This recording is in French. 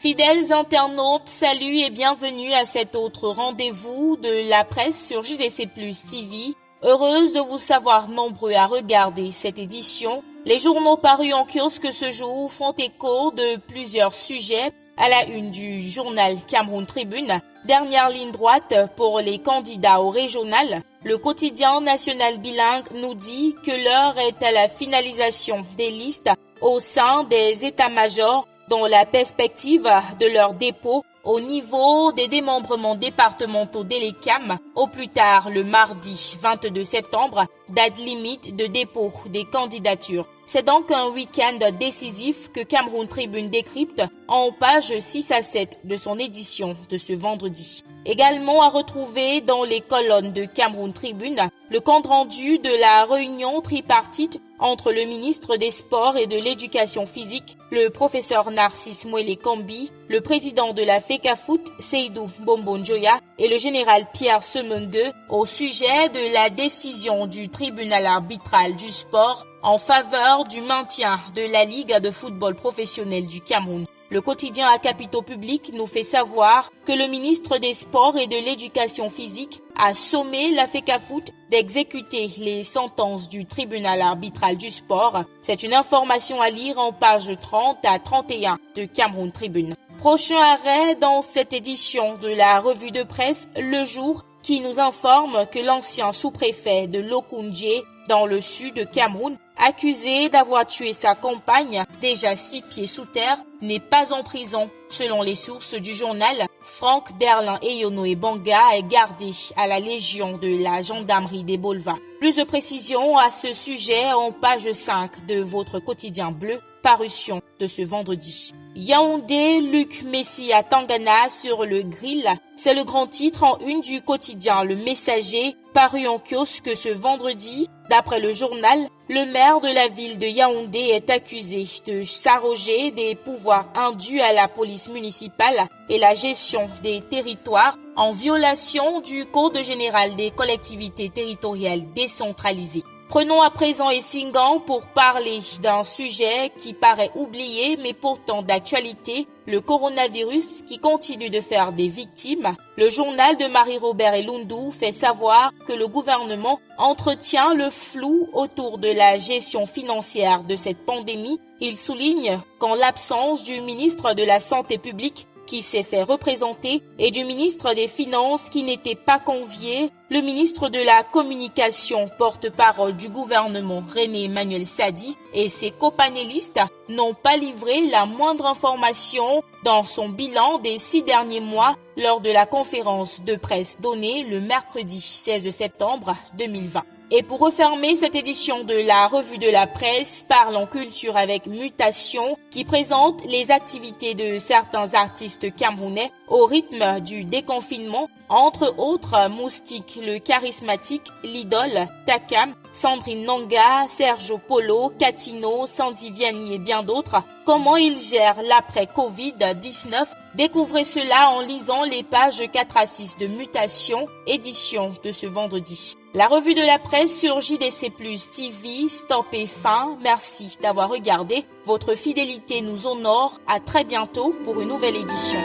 Fidèles internautes, salut et bienvenue à cet autre rendez-vous de la presse sur JDC+ TV. Heureuse de vous savoir nombreux à regarder cette édition. Les journaux parus en kiosque ce jour font écho de plusieurs sujets à la une du journal Cameroun Tribune. Dernière ligne droite pour les candidats au régional. Le quotidien national bilingue nous dit que l'heure est à la finalisation des listes au sein des états-majors dans la perspective de leur dépôt au niveau des démembrements départementaux d'Elecam au plus tard le mardi 22 septembre, date limite de dépôt des candidatures. C'est donc un week-end décisif que Cameroun Tribune décrypte en pages 6 à 7 de son édition de ce vendredi. Également à retrouver dans les colonnes de Cameroun Tribune, le compte-rendu de la réunion tripartite entre le ministre des Sports et de l'Éducation physique, le professeur Narcisse Mwele Kambi, le président de la FECAFOOT, Seydou Bombonjoya, et le général Pierre Semengue au sujet de la décision du tribunal arbitral du sport en faveur du maintien de la Ligue de football professionnel du Cameroun. Le quotidien à capitaux publics nous fait savoir que le ministre des Sports et de l'Éducation physique a sommé la FECAFOOT d'exécuter les sentences du tribunal arbitral du sport. C'est une information à lire en pages 30 à 31 de Cameroun Tribune. Prochain arrêt dans cette édition de la revue de presse Le Jour qui nous informe que l'ancien sous-préfet de Lokoundje dans le sud de Cameroun, accusé d'avoir tué sa compagne, déjà 6 pieds sous terre, n'est pas en prison. Selon les sources du journal, Franck Derlin Eyono et Banga est gardé à la Légion de la gendarmerie des Bolvas. Plus de précisions à ce sujet en page 5 de votre quotidien bleu, parution de ce vendredi. Yaoundé, Luc Messi à Tangana sur le grill. C'est le grand titre en une du quotidien Le Messager, paru en kiosque ce vendredi. D'après le journal, le maire de la ville de Yaoundé est accusé de s'arroger des pouvoirs indus à la police municipale et la gestion des territoires en violation du Code général des collectivités territoriales décentralisées. Prenons à présent Essingan pour parler d'un sujet qui paraît oublié mais pourtant d'actualité, le coronavirus qui continue de faire des victimes. Le journal de Marie-Robert Elundou fait savoir que le gouvernement entretient le flou autour de la gestion financière de cette pandémie. Il souligne qu'en l'absence du ministre de la Santé publique qui s'est fait représenter et du ministre des Finances qui n'était pas convié, le ministre de la Communication, porte-parole du gouvernement René Emmanuel Sadi et ses copanélistes n'ont pas livré la moindre information dans son bilan des 6 derniers mois lors de la conférence de presse donnée le mercredi 16 septembre 2020. Et pour refermer cette édition de la revue de la presse, parlons culture avec Mutation qui présente les activités de certains artistes camerounais au rythme du déconfinement, entre autres Moustique le charismatique, l'idole, Takam, Sandrine Nanga, Sergio Polo, Catino, Sandy Vianney et bien d'autres. Comment ils gèrent l'après-Covid-19? Découvrez cela en lisant les pages 4 à 6 de Mutation, édition de ce vendredi. La revue de la presse sur JDC+ TV, stop et fin. Merci d'avoir regardé. Votre fidélité nous honore. À très bientôt pour une nouvelle édition.